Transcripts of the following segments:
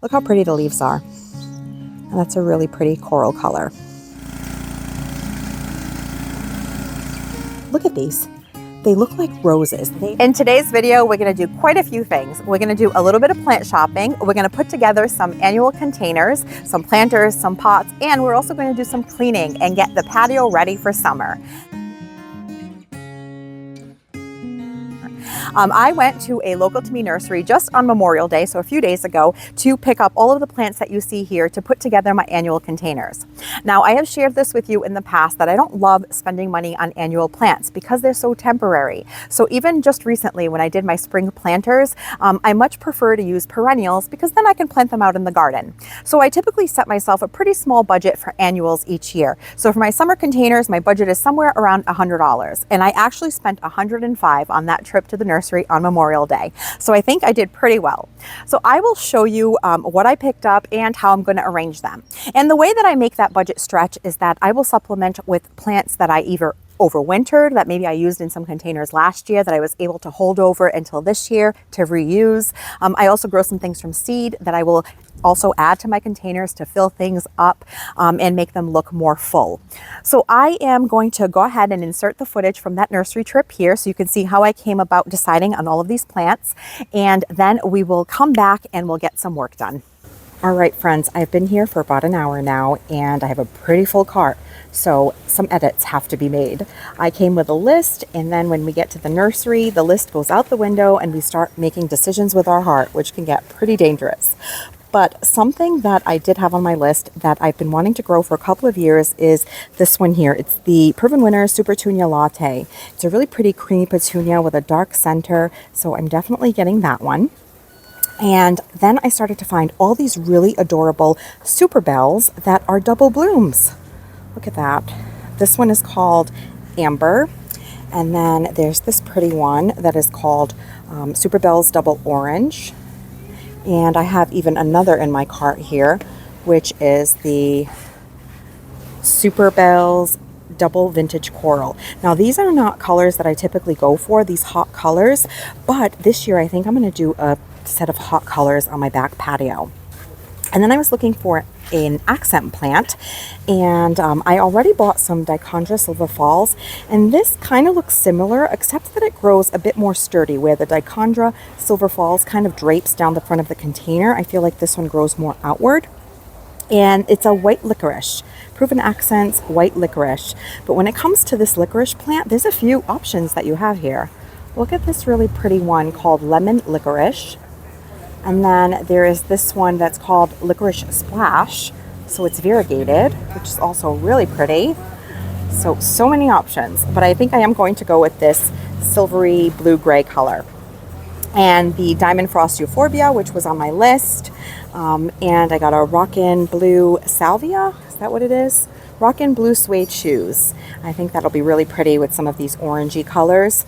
Look how pretty the leaves are. And that's a really pretty coral color. Look at these. They look like roses. In today's video, we're going to do quite a few things. We're going to do a little bit of plant shopping. We're going to put together some annual containers, some planters, some pots, and we're also going to do some cleaning and get the patio ready for summer. I went to a local to me nursery just on Memorial Day, so a few days ago, to pick up all of the plants that you see here to put together my annual containers. Now, I have shared this with you in the past that I don't love spending money on annual plants because they're so temporary. So even just recently when I did my spring planters, I much prefer to use perennials because then I can plant them out in the garden. So I typically set myself a pretty small budget for annuals each year. So for my summer containers, my budget is somewhere around $100. And I actually spent $105 on that trip to the nursery on Memorial Day. So I think I did pretty well. So I will show you what I picked up and how I'm going to arrange them. And the way that I make that budget stretch is that I will supplement with plants that I either overwintered, that maybe I used in some containers last year that I was able to hold over until this year to reuse. I also grow some things from seed that I will also add to my containers to fill things up and make them look more full. So I am going to go ahead and insert the footage from that nursery trip here so you can see how I came about deciding on all of these plants, and then we will come back and we'll get some work done. All right, friends, I've been here for about an hour now and I have a pretty full cart, so some edits have to be made. I came with a list, and then when we get to the nursery, the list goes out the window and we start making decisions with our heart, which can get pretty dangerous. But something that I did have on my list that I've been wanting to grow for a couple of years is this one here. It's the Overwintering Super Petunia Latte. It's a really pretty creamy petunia with a dark center, so I'm definitely getting that one. And then I started to find all these really adorable super bells that are double blooms. Look at that. This one is called Amber. And then there's this pretty one that is called Super Bells Double Orange. And I have even another in my cart here, which is the Super Bells Double Vintage Coral. Now, these are not colors that I typically go for, these hot colors, but this year I think I'm going to do a set of hot colors on my back patio. And then I was looking for an accent plant, and I already bought some Dichondra Silver Falls, and this kind of looks similar except that it grows a bit more sturdy, where the Dichondra Silver Falls kind of drapes down the front of the container. I feel like this one grows more outward, and it's a white licorice, Proven Accents white licorice. But when it comes to this licorice plant, there's a few options that you have here. Look at this really pretty one called Lemon Licorice. And then there is this one that's called Licorice Splash. So it's variegated, which is also really pretty. So many options. But I think I am going to go with this silvery blue-gray color. And the Diamond Frost Euphorbia, which was on my list. And I got a Rockin' Blue Salvia. Is that what it is? Rockin' Blue Suede Shoes. I think that'll be really pretty with some of these orangey colors.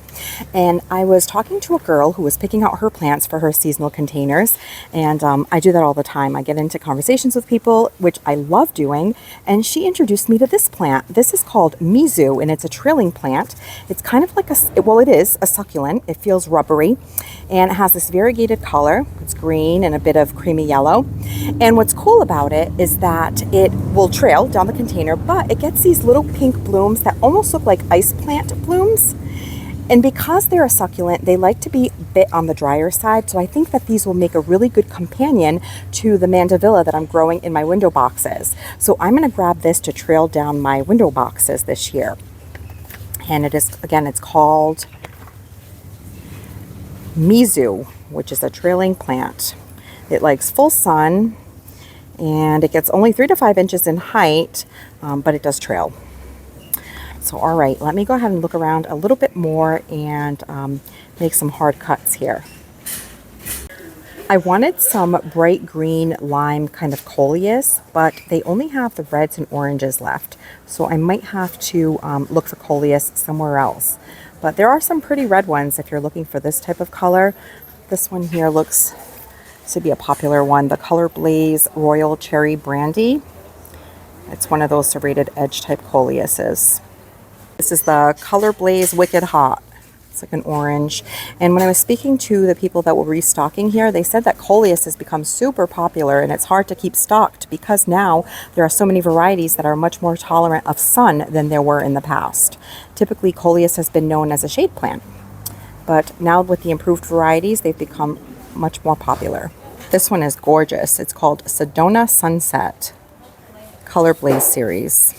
And I was talking to a girl who was picking out her plants for her seasonal containers, and I do that all the time. I get into conversations with people, which I love doing, and she introduced me to this plant. This is called Mizu, and it's a trailing plant. It's kind of like it is a succulent. It feels rubbery, and it has this variegated color. It's green and a bit of creamy yellow. And what's cool about it is that it will trail down the container, but it gets these little pink blooms that almost look like ice plant blooms. And because they're a succulent, they like to be a bit on the drier side. So I think that these will make a really good companion to the mandevilla that I'm growing in my window boxes. So I'm going to grab this to trail down my window boxes this year. And it is, again, it's called Mizu, which is a trailing plant. It likes full sun, and it gets only 3 to 5 inches in height, but it does trail. So, all right, let me go ahead and look around a little bit more and make some hard cuts here. I wanted some bright green lime kind of coleus, but they only have the reds and oranges left. So I might have to look for coleus somewhere else. But there are some pretty red ones if you're looking for this type of color. This one here looks to be a popular one, the Color Blaze Royal Cherry Brandy. It's one of those serrated edge type coleuses. This is the Color Blaze Wicked Hot. It's like an orange. And when I was speaking to the people that were restocking here, they said that coleus has become super popular and it's hard to keep stocked because now there are so many varieties that are much more tolerant of sun than there were in the past. Typically, coleus has been known as a shade plant, but now with the improved varieties, they've become much more popular. This one is gorgeous. It's called Sedona Sunset Color Blaze Series.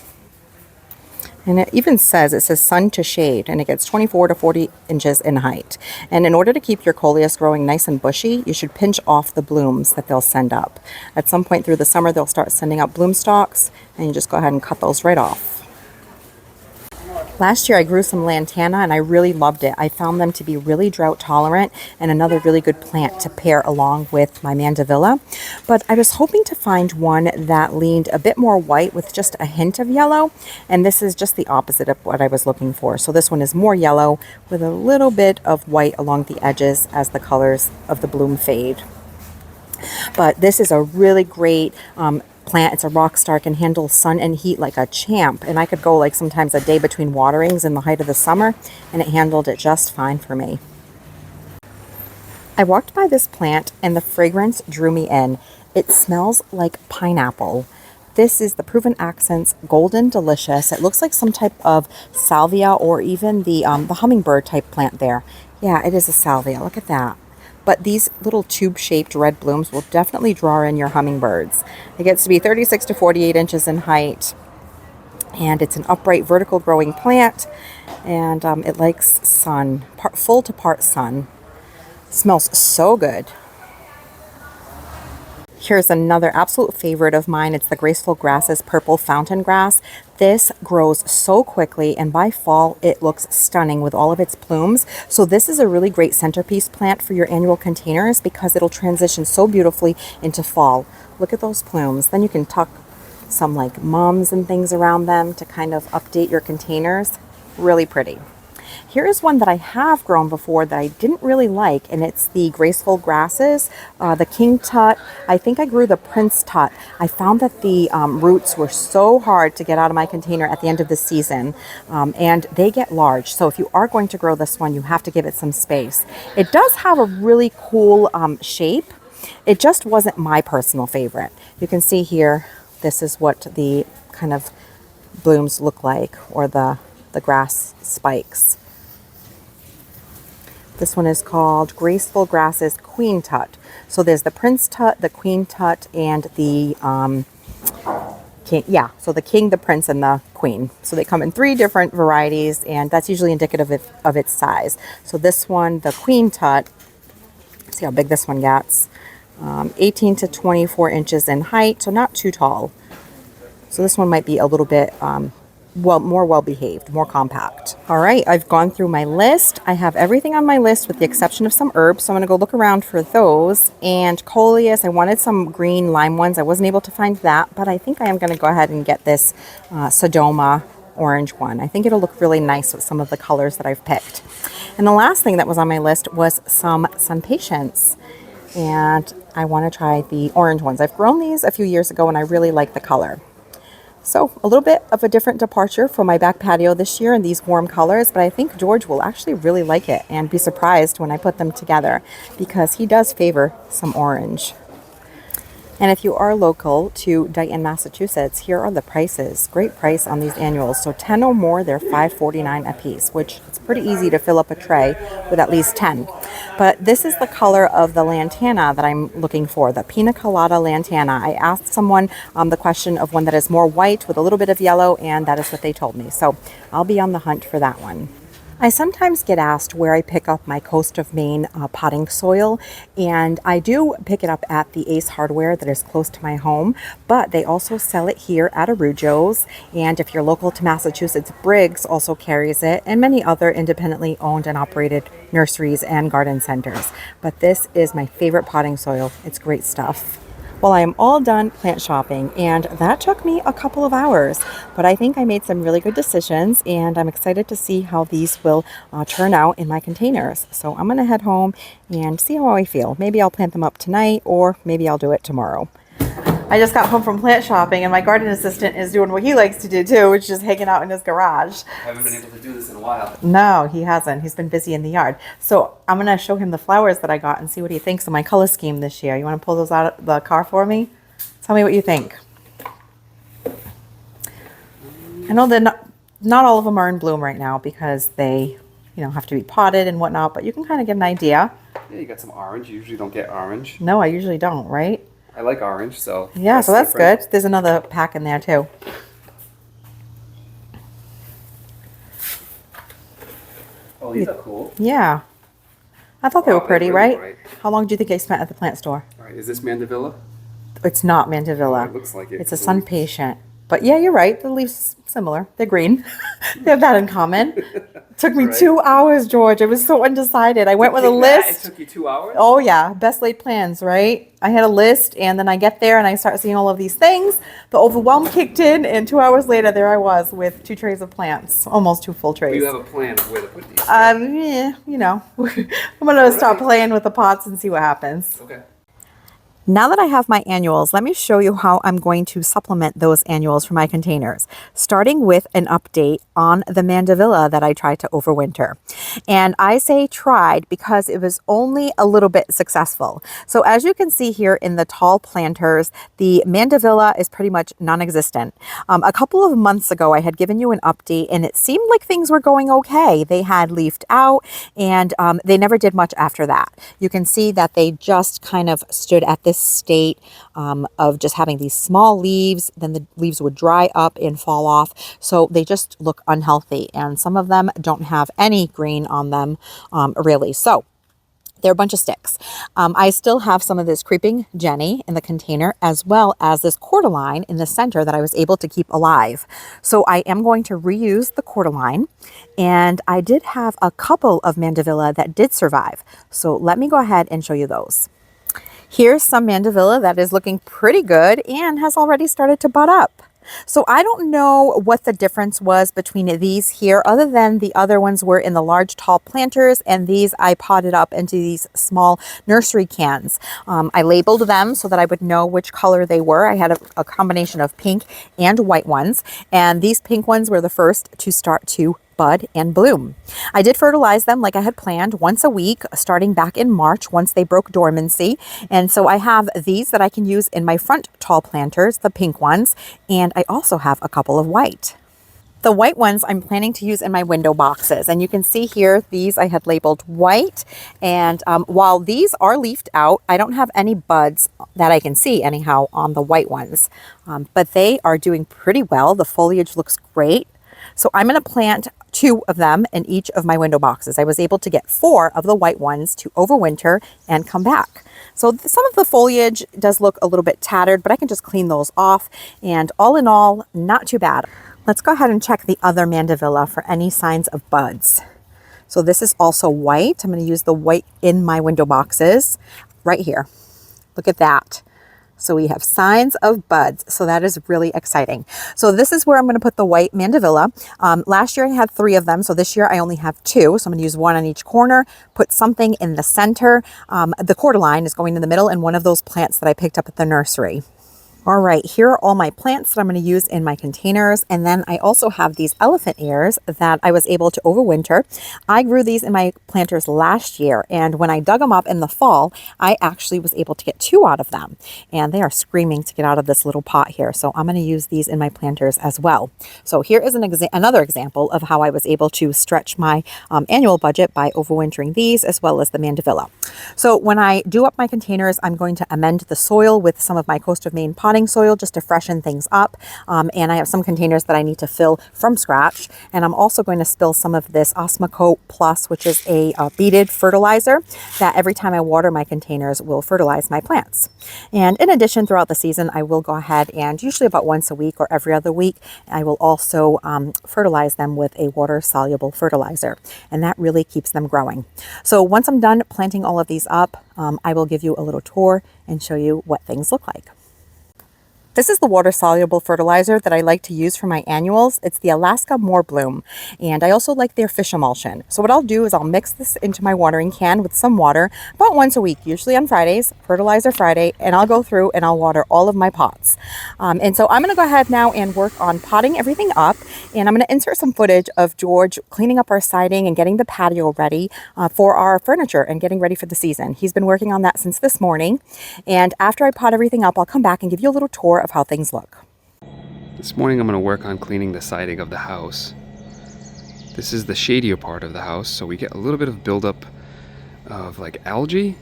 And it even says, it says sun to shade, and it gets 24 to 40 inches in height. And in order to keep your coleus growing nice and bushy, you should pinch off the blooms that they'll send up. At some point through the summer, they'll start sending up bloom stalks, and you just go ahead and cut those right off. Last year I grew some lantana and I really loved it. I found them to be really drought tolerant and another really good plant to pair along with my mandevilla. But I was hoping to find one that leaned a bit more white with just a hint of yellow, and this is just the opposite of what I was looking for. So this one is more yellow with a little bit of white along the edges as the colors of the bloom fade. But this is a really great plant. It's a rock star, can handle sun and heat like a champ, and I could go like sometimes a day between waterings in the height of the summer and it handled it just fine for me. I walked by this plant and the fragrance drew me in. It smells like pineapple. This is the Proven Accents Golden Delicious. It looks like some type of salvia or even the hummingbird type plant there. Yeah, it is a salvia. Look at that. But these little tube-shaped red blooms will definitely draw in your hummingbirds. It gets to be 36 to 48 inches in height, and it's an upright vertical growing plant, and it likes sun, full to part sun. Smells so good. Here's another absolute favorite of mine. It's the Graceful Grasses Purple Fountain Grass. This grows so quickly, and by fall it looks stunning with all of its plumes. So this is a really great centerpiece plant for your annual containers because it'll transition so beautifully into fall. Look at those plumes. Then you can tuck some like mums and things around them to kind of update your containers. Really pretty. Here is one that I have grown before that I didn't really like, and it's the Graceful Grasses, the King Tut. I think I grew the Prince Tut. I found that the roots were so hard to get out of my container at the end of the season, and they get large. So if you are going to grow this one, you have to give it some space. It does have a really cool shape. It just wasn't my personal favorite. You can see here, this is what the kind of blooms look like, or the grass spikes. This one is called Graceful Grasses Queen Tut. So there's the Prince Tut, the Queen Tut, and the King. Yeah, so the King, the Prince, and the Queen. So they come in 3 different varieties, and that's usually indicative of its size. So this one, the Queen Tut, see how big this one gets. 18 to 24 inches in height, so not too tall. So this one might be a little bit more well-behaved, more compact. All right, I've gone through my list. I have everything on my list with the exception of some herbs, so I'm gonna go look around for those. And coleus, I wanted some green lime ones. I wasn't able to find that, but I think I am gonna go ahead and get this Sedona orange one. I think it'll look really nice with some of the colors that I've picked. And the last thing that was on my list was some sun patience. And I wanna try the orange ones. I've grown these a few years ago and I really like the color. So a little bit of a different departure for my back patio this year in these warm colors, but I think George will actually really like it and be surprised when I put them together because he does favor some orange. And if you are local to Dighton, Massachusetts, here are the prices. Great price on these annuals. So 10 or more, they're $5.49 a piece, which it's pretty easy to fill up a tray with at least 10. But this is the color of the lantana that I'm looking for, the Pina Colada lantana. I asked someone the question of one that is more white with a little bit of yellow, and that is what they told me. So I'll be on the hunt for that one. I sometimes get asked where I pick up my Coast of Maine potting soil, and I do pick it up at the Ace Hardware that is close to my home, but they also sell it here at Arujo's, and if you're local to Massachusetts, Briggs also carries it, and many other independently owned and operated nurseries and garden centers. But this is my favorite potting soil. It's great stuff. Well, I am all done plant shopping, and that took me a couple of hours, but I think I made some really good decisions, and I'm excited to see how these will turn out in my containers. So I'm going to head home and see how I feel. Maybe I'll plant them up tonight, or maybe I'll do it tomorrow. I just got home from plant shopping and my garden assistant is doing what he likes to do too, which is hanging out in his garage. I haven't been able to do this in a while. No, he hasn't. He's been busy in the yard. So I'm going to show him the flowers that I got and see what he thinks of my color scheme this year. You want to pull those out of the car for me? Tell me what you think. I know that not all of them are in bloom right now because they, have to be potted and whatnot, but you can kind of get an idea. Yeah, you got some orange. You usually don't get orange. No, I usually don't, right? I like orange, so. Yeah, so that's good. There's another pack in there too. Oh, these are cool. Yeah. I thought they were pretty, really right? bright. How long do you think I spent at the plant store? All right, is this Mandevilla? It's not Mandevilla. Oh, it looks like it. It's a sun patient. But yeah, you're right. The leaves similar. They're green. They have that in common. Took me 2 hours, George. I was so undecided. I went with a list. It took you 2 hours? Oh yeah, best laid plans, right? I had a list and then I get there and I start seeing all of these things. The overwhelm kicked in and 2 hours later there I was with 2 trays of plants. Almost 2 full trays. Do you have a plan of where to put these? Yeah, I'm gonna start playing with the pots and see what happens. Okay. Now that I have my annuals, let me show you how I'm going to supplement those annuals for my containers, starting with an update on the Mandevilla that I tried to overwinter. And I say tried because it was only a little bit successful. So as you can see here in the tall planters, the Mandevilla is pretty much non-existent. A couple of months ago, I had given you an update and it seemed like things were going okay. They had leafed out and they never did much after that. You can see that they just kind of stood at this state of just having these small leaves. Then the leaves would dry up and fall off. So they just look unhealthy. And some of them don't have any green on them really. So they're a bunch of sticks. I still have some of this creeping Jenny in the container as well as this cordyline in the center that I was able to keep alive. So I am going to reuse the cordyline and I did have a couple of Mandevilla that did survive. So let me go ahead and show you those. Here's some Mandevilla that is looking pretty good and has already started to bud up. So I don't know what the difference was between these here other than the other ones were in the large tall planters and these I potted up into these small nursery cans. I labeled them so that I would know which color they were. I had a combination of pink and white ones and these pink ones were the first to start to bud and bloom. I did fertilize them like I had planned once a week starting back in March once they broke dormancy. And so I have these that I can use in my front tall planters, the pink ones, and I also have a couple of white. The white ones I'm planning to use in my window boxes. And you can see here, these I had labeled white. And while these are leafed out, I don't have any buds that I can see anyhow on the white ones. But they are doing pretty well. The foliage looks great. So I'm going to plant 2 of them in each of my window boxes. I was able to get 4 of the white ones to overwinter and come back. So some of the foliage does look a little bit tattered, but I can just clean those off. And all in all, not too bad. Let's go ahead and check the other Mandevilla for any signs of buds. So this is also white. I'm going to use the white in my window boxes right here. Look at that. So we have signs of buds. So that is really exciting. So this is where I'm going to put the white Mandevilla. Last year I had 3 of them. So this year I only have 2. So I'm going to use 1 on each corner, put something in the center. The cordyline is going in the middle and one of those plants that I picked up at the nursery. All right, here are all my plants that I'm going to use in my containers. And then I also have these elephant ears that I was able to overwinter. I grew these in my planters last year. And when I dug them up in the fall, I actually was able to get 2 out of them. And they are screaming to get out of this little pot here. So I'm going to use these in my planters as well. So here is another example of how I was able to stretch my annual budget by overwintering these as well as the Mandevilla. So when I do up my containers, I'm going to amend the soil with some of my Coast of Maine potting soil just to freshen things up. And I have some containers that I need to fill from scratch. And I'm also going to spill some of this Osmocote Plus, which is a beaded fertilizer that every time I water my containers will fertilize my plants. And in addition, throughout the season, I will go ahead and usually about once a week or every other week, I will also fertilize them with a water-soluble fertilizer. And that really keeps them growing. So once I'm done planting all of these up, I will give you a little tour and show you what things look like. This is the water-soluble fertilizer that I like to use for my annuals. It's the Alaska More Bloom, and I also like their fish emulsion. So what I'll do is I'll mix this into my watering can with some water about once a week, usually on Fridays, Fertilizer Friday, and I'll go through and I'll water all of my pots. And so I'm going to go ahead now and work on potting everything up, and I'm going to insert some footage of George cleaning up our siding and getting the patio ready for our furniture and getting ready for the season. He's been working on that since this morning, and after I pot everything up, I'll come back and give you a little tour of how things look. This morning I'm going to work on cleaning the siding of the house. This is the shadier part of the house, so we get a little bit of buildup of like algae.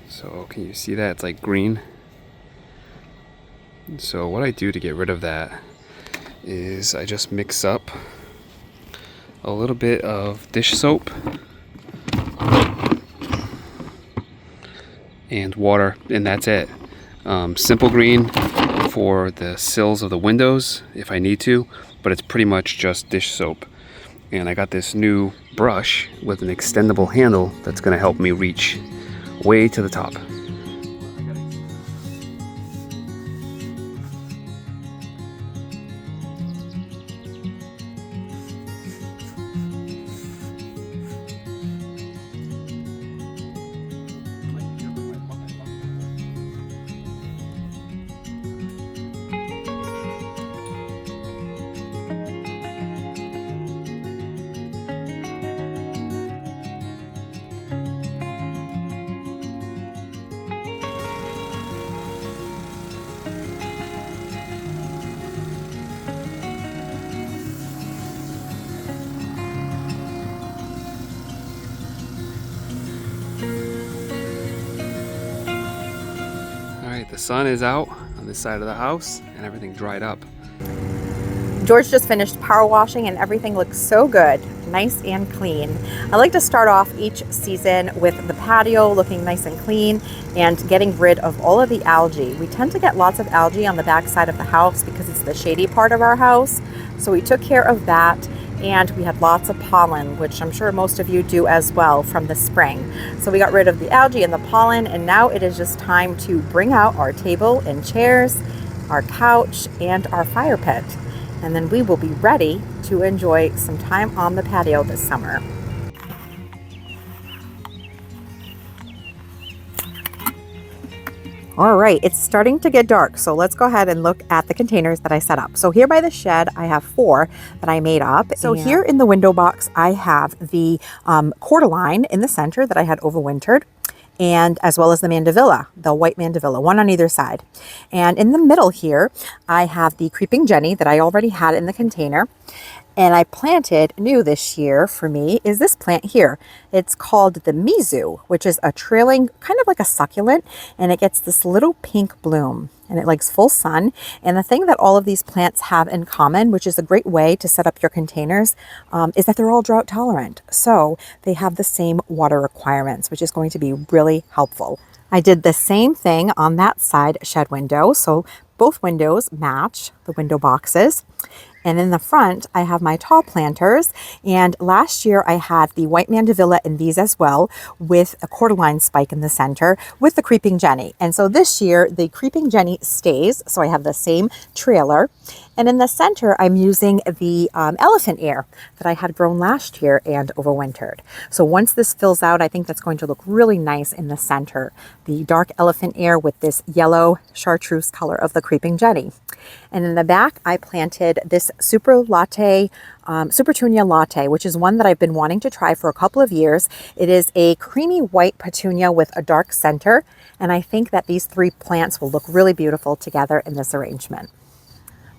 So can you see that? It's like green. So what I do to get rid of that is I just mix up a little bit of dish soap and water, and that's it. Simple green for the sills of the windows if I need to, but it's pretty much just dish soap. And I got this new brush with an extendable handle that's going to help me reach way to the top. The sun is out on this side of the house and everything dried up. George just finished power washing and everything looks so good, nice and clean. I like to start off each season with the patio looking nice and clean and getting rid of all of the algae. We tend to get lots of algae on the back side of the house because it's the shady part of our house. So we took care of that, and we had lots of pollen, which I'm sure most of you do as well from the spring. So we got rid of the algae and the pollen, and now it is just time to bring out our table and chairs, our couch, and our fire pit. And then we will be ready to enjoy some time on the patio this summer. All right, it's starting to get dark, so let's go ahead and look at the containers that I set up. So here by the shed, I have 4 that I made up. So here in the window box, I have the cordyline in the center that I had overwintered, and as well as the mandevilla, the white mandevilla, one on either side. And in the middle here, I have the creeping Jenny that I already had in the container. And I planted new this year for me is this plant here. It's called the Mizu, which is a trailing, kind of like a succulent, and it gets this little pink bloom, and it likes full sun. And the thing that all of these plants have in common, which is a great way to set up your containers, is that they're all drought tolerant. So they have the same water requirements, which is going to be really helpful. I did the same thing on that side shed window. So both windows match the window boxes. And in the front, I have my tall planters. And last year I had the white mandevilla in these as well, with a cordyline spike in the center with the creeping Jenny. And so this year the creeping Jenny stays. So I have the same trailer. And in the center, I'm using the elephant ear that I had grown last year and overwintered. So once this fills out, I think that's going to look really nice in the center. The dark elephant ear with this yellow chartreuse color of the creeping Jenny. And in the back, I planted this Super Petunia Latte, which is one that I've been wanting to try for a couple of years. It is a creamy white petunia with a dark center. And I think that these 3 plants will look really beautiful together in this arrangement.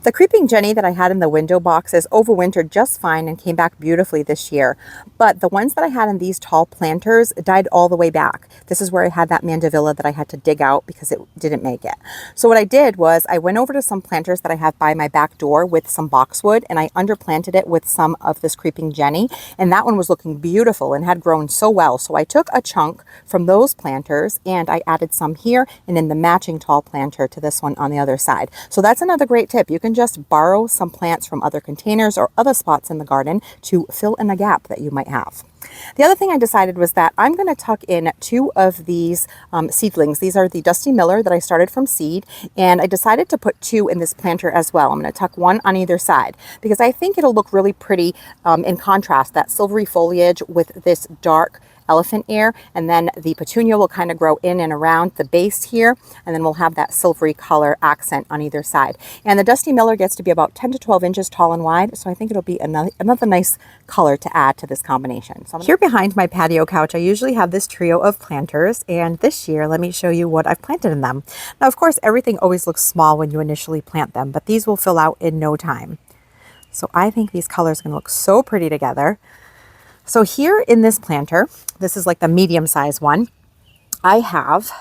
The creeping Jenny that I had in the window boxes overwintered just fine and came back beautifully this year. But the ones that I had in these tall planters died all the way back. This is where I had that mandevilla that I had to dig out because it didn't make it. So what I did was I went over to some planters that I have by my back door with some boxwood, and I underplanted it with some of this creeping Jenny. And that one was looking beautiful and had grown so well. So I took a chunk from those planters and I added some here and in the matching tall planter to this one on the other side. So that's another great tip. You can can just borrow some plants from other containers or other spots in the garden to fill in a gap that you might have. The other thing I decided was that I'm going to tuck in 2 of these seedlings. These are the Dusty Miller that I started from seed, and I decided to put 2 in this planter as well. I'm going to tuck 1 on either side because I think it'll look really pretty in contrast, that silvery foliage with this dark elephant ear, and then the petunia will kind of grow in and around the base here, and then we'll have that silvery color accent on either side. And the Dusty Miller gets to be about 10 to 12 inches tall and wide, so I think it'll be another nice color to add to this combination. So here behind my patio couch, I usually have this trio of planters, and this year, let me show you what I've planted in them. Now, of course, everything always looks small when you initially plant them, but these will fill out in no time. So I think these colors are going to look so pretty together. So here in this planter, this is like the medium size one, I have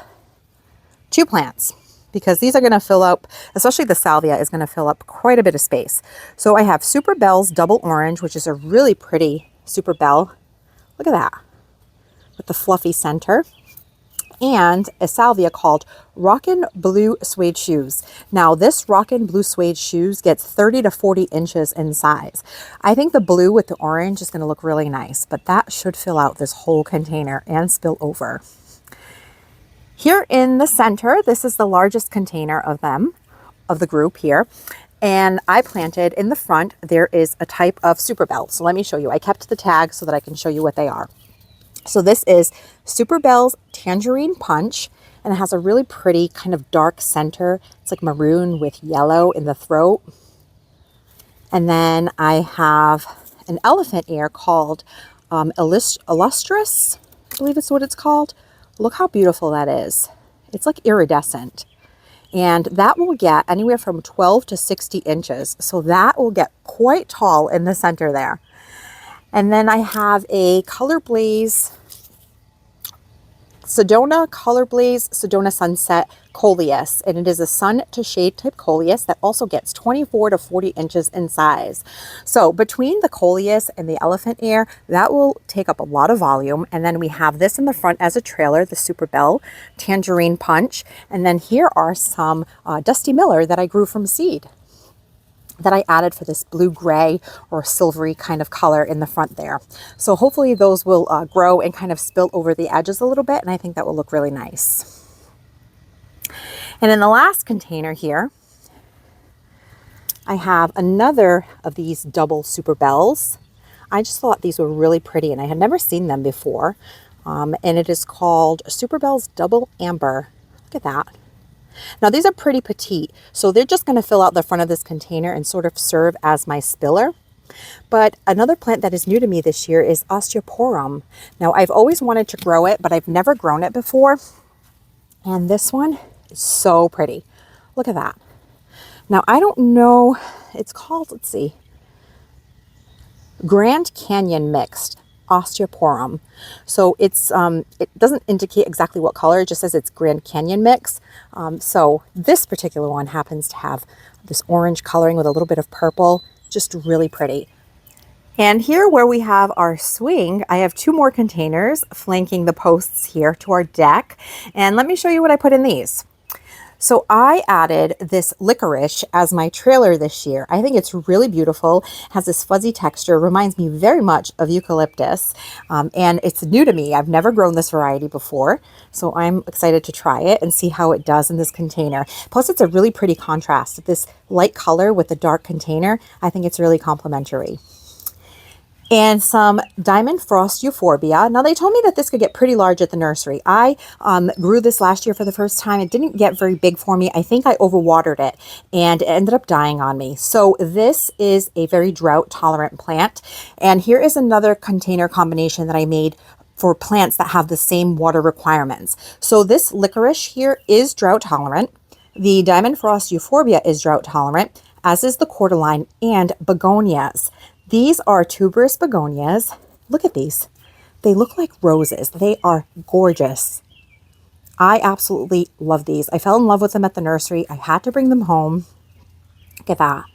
2 plants because these are going to fill up, especially the salvia is going to fill up quite a bit of space. So I have Super Bell's Double Orange, which is a really pretty Super Bell. Look at that, with the fluffy center. And a salvia called Rockin' Blue Suede Shoes. Now this Rockin' Blue Suede Shoes gets 30 to 40 inches in size. I think the blue with the orange is going to look really nice, but that should fill out this whole container and spill over. Here in the center, this is the largest container of them, of the group here. And I planted in the front, there is a type of Super Bell. So let me show you. I kept the tag so that I can show you what they are. So this is Super Bell's Tangerine Punch, and it has a really pretty kind of dark center. It's like maroon with yellow in the throat. And then I have an elephant ear called Illustrious, I believe it's what it's called. Look how beautiful that is. It's like iridescent. And that will get anywhere from 12 to 60 inches. So that will get quite tall in the center there. And then I have a Color Blaze, Sedona Sunset Coleus, and it is a sun to shade type coleus that also gets 24 to 40 inches in size. So between the coleus and the elephant ear, that will take up a lot of volume. And then we have this in the front as a trailer, the Super Bell Tangerine Punch. And then here are some Dusty Miller that I grew from seed, that I added for this blue-gray or silvery kind of color in the front there. So hopefully those will grow and kind of spill over the edges a little bit, and I think that will look really nice. And in the last container here, I have another of these double Super Bells. I just thought these were really pretty, and I had never seen them before. And it is called Super Bell's Double Amber. Look at that. Now these are pretty petite, so they're just going to fill out the front of this container and sort of serve as my spiller. But another plant that is new to me this year is Osteoporum. Now I've always wanted to grow it, but I've never grown it before. And this one is so pretty. Look at that. Now I don't know, it's called, let's see, Grand Canyon Mixed Osteoporum. So it's it doesn't indicate exactly what color, it just says it's Grand Canyon Mix. So this particular one happens to have this orange coloring with a little bit of purple, just really pretty. And here where we have our swing, I have 2 more containers flanking the posts here to our deck. And let me show you what I put in these. So I added this licorice as my trailer this year. I think it's really beautiful, has this fuzzy texture, reminds me very much of eucalyptus, and it's new to me. I've never grown this variety before, so I'm excited to try it and see how it does in this container. Plus it's a really pretty contrast. This light color with the dark container, I think it's really complementary. And some Diamond Frost Euphorbia. Now they told me that this could get pretty large at the nursery. I grew this last year for the first time. It didn't get very big for me. I think I overwatered it and it ended up dying on me. So this is a very drought tolerant plant. And here is another container combination that I made for plants that have the same water requirements. So this licorice here is drought tolerant. The Diamond Frost Euphorbia is drought tolerant, as is the cordyline and begonias. These are tuberous begonias. Look at these. They look like roses. They are gorgeous. I absolutely love these. I fell in love with them at the nursery. I had to bring them home. Look at that.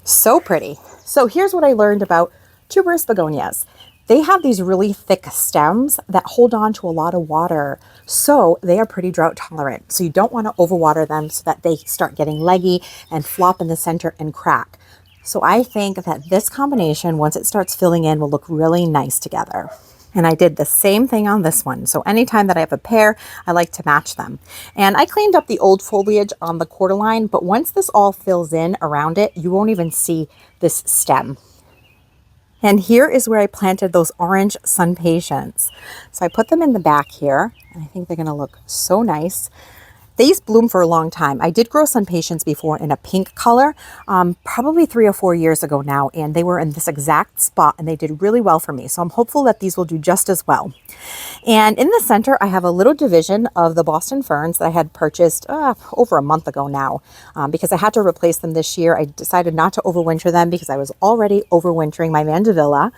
So pretty. So here's what I learned about tuberous begonias. They have these really thick stems that hold on to a lot of water. So they are pretty drought tolerant. So you don't want to overwater them so that they start getting leggy and flop in the center and crack. So I think that this combination, once it starts filling in, will look really nice together. And I did the same thing on this one. So anytime that I have a pair, I like to match them. And I cleaned up the old foliage on the quarter line, but once this all fills in around it, you won't even see this stem. And here is where I planted those orange sun patience. So I put them in the back here, and I think they're gonna look so nice. These bloom for a long time. I did grow sun patience before in a pink color, probably 3 or 4 years ago now, and they were in this exact spot and they did really well for me. So I'm hopeful that these will do just as well. And in the center, I have a little division of the Boston ferns that I had purchased over a month ago now. Because I had to replace them this year, I decided not to overwinter them because I was already overwintering my mandevilla.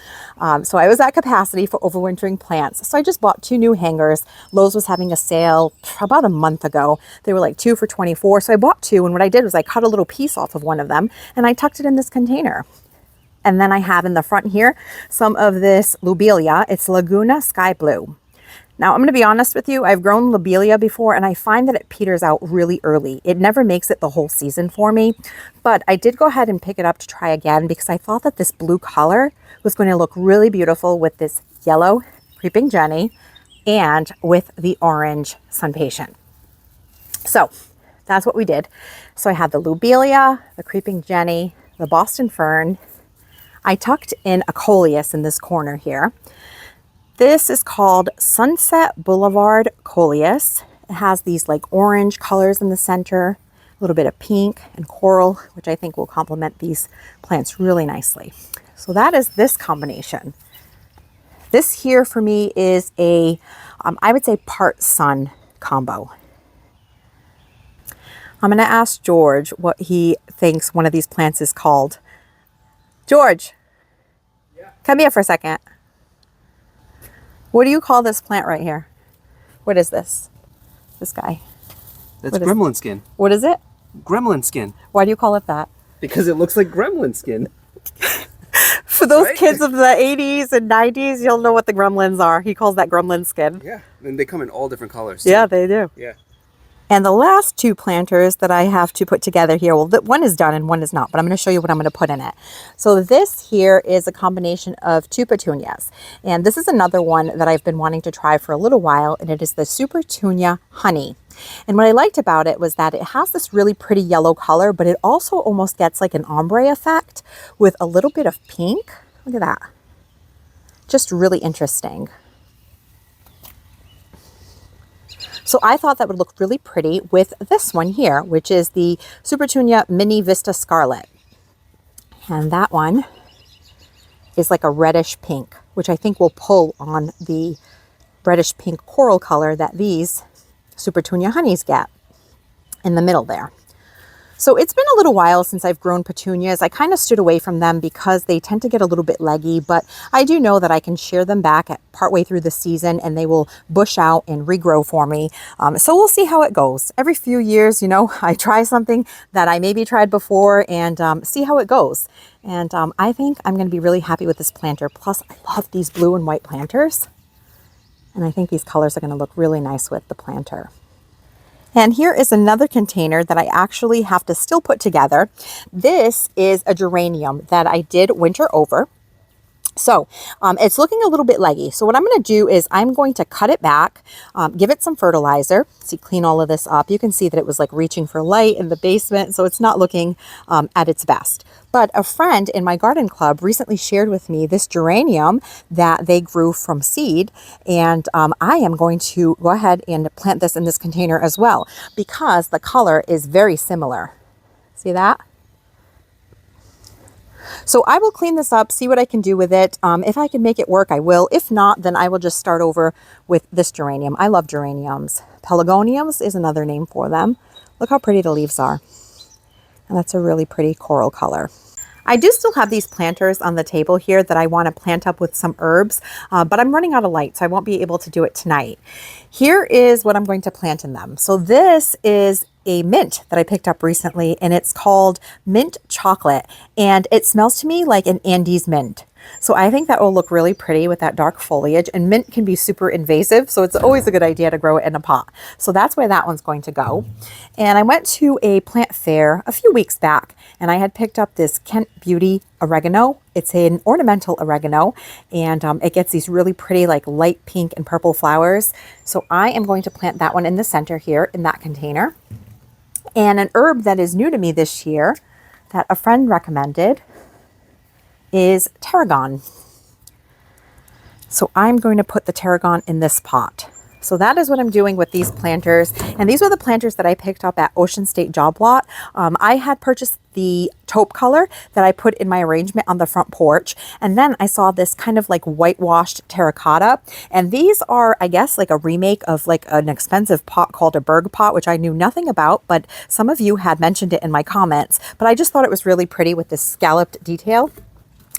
So I was at capacity for overwintering plants. So I just bought 2 new hangers. Lowe's was having a sale about a month ago. They were like 2 for $24. So I bought 2. And what I did was I cut a little piece off of one of them and I tucked it in this container. And then I have in the front here some of this lobelia. It's Laguna Sky Blue. Now, I'm going to be honest with you. I've grown lobelia before and I find that it peters out really early. It never makes it the whole season for me. But I did go ahead and pick it up to try again because I thought that this blue color was going to look really beautiful with this yellow creeping Jenny and with the orange sun patient. So that's what we did. So I had the lobelia, the creeping Jenny, the Boston fern. I tucked in a coleus in this corner here. This is called Sunset Boulevard Coleus. It has these like orange colors in the center, a little bit of pink and coral, which I think will complement these plants really nicely. So that is this combination. This here for me is a, I would say part sun combo. I'm going to ask George what he thinks one of these plants is called. George, come here for a second. What do you call this plant right here? What is this? This guy. That's gremlin skin. What is it? Gremlin skin. Why do you call it that? Because it looks like gremlin skin. For those kids of the 80s and 90s, you'll know what the gremlins are. He calls that gremlin skin. Yeah, and they come in all different colors. Too. Yeah, they do. Yeah. And the last 2 planters that I have to put together here, well, one is done and one is not, but I'm going to show you what I'm going to put in it. So this here is a combination of 2 petunias. And this is another one that I've been wanting to try for a little while, and it is the Super Petunia Honey. And what I liked about it was that it has this really pretty yellow color, but it also almost gets like an ombre effect with a little bit of pink. Look at that. Just really interesting. So I thought that would look really pretty with this one here, which is the Super Petunia Mini Vista Scarlet. And that one is like a reddish pink, which I think will pull on the reddish pink coral color that these Super Petunia honeys get in the middle there. So it's been a little while since I've grown petunias. I kind of stood away from them because they tend to get a little bit leggy, but I do know that I can shear them back at partway through the season and they will bush out and regrow for me. So we'll see how it goes. Every few years, you know, I try something that I maybe tried before and see how it goes. And I think I'm going to be really happy with this planter. Plus, I love these blue and white planters. And I think these colors are going to look really nice with the planter. And here is another container that I actually have to still put together. This is a geranium that I did winter over. So it's looking a little bit leggy. So what I'm going to do is I'm going to cut it back, give it some fertilizer. See, clean all of this up. You can see that it was like reaching for light in the basement. So it's not looking at its best. But a friend in my garden club recently shared with me this geranium that they grew from seed. And I am going to go ahead and plant this in this container as well because the color is very similar. See that? So I will clean this up, see what I can do with it. If I can make it work, I will. If not, then I will just start over with this geranium. I love geraniums. Pelargoniums is another name for them. Look how pretty the leaves are. And that's a really pretty coral color. I do still have these planters on the table here that I want to plant up with some herbs, but I'm running out of light, so I won't be able to do it tonight. Here is what I'm going to plant in them. So this is a mint that I picked up recently, and it's called mint chocolate, and it smells to me like an Andes mint. So I think that will look really pretty with that dark foliage, and mint can be super invasive, so it's always a good idea to grow it in a pot. So that's where that one's going to go. And I went to a plant fair a few weeks back, and I had picked up this Kent Beauty oregano. It's an ornamental oregano, and it gets these really pretty like light pink and purple flowers. So I am going to plant that one in the center here in that container. And an herb that is new to me this year that a friend recommended is tarragon. So I'm going to put the tarragon in this pot. So that is what I'm doing with these planters. And these were the planters that I picked up at Ocean State Job Lot. I had purchased the taupe color that I put in my arrangement on the front porch. And then I saw this kind of like whitewashed terracotta. And these are, I guess, like a remake of like an expensive pot called a Berg pot, which I knew nothing about, but some of you had mentioned it in my comments. But I just thought it was really pretty with this scalloped detail.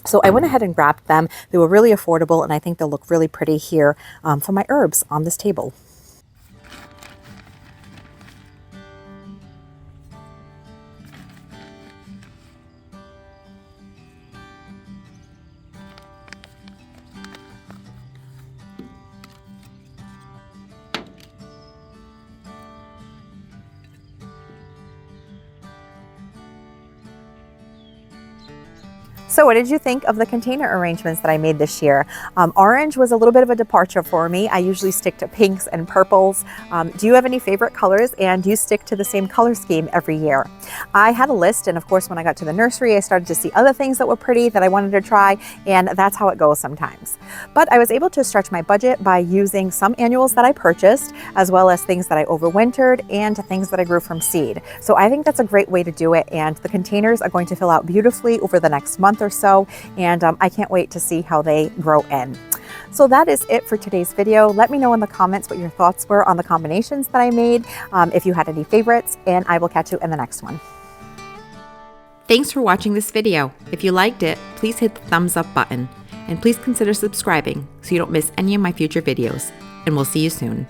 So I went ahead and grabbed them. They were really affordable, and I think they'll look really pretty here for my herbs on this table. So what did you think of the container arrangements that I made this year? Orange was a little bit of a departure for me. I usually stick to pinks and purples. Do you have any favorite colors, and do you stick to the same color scheme every year? I had a list, and of course when I got to the nursery I started to see other things that were pretty that I wanted to try, and that's how it goes sometimes. But I was able to stretch my budget by using some annuals that I purchased, as well as things that I overwintered and things that I grew from seed. So I think that's a great way to do it, and the containers are going to fill out beautifully over the next month or so, and I can't wait to see how they grow in. So that is it for today's video. Let me know in the comments what your thoughts were on the combinations that I made, if you had any favorites, and I will catch you in the next one. Thanks for watching this video. If you liked it, please hit the thumbs up button, and please consider subscribing so you don't miss any of my future videos, and we'll see you soon.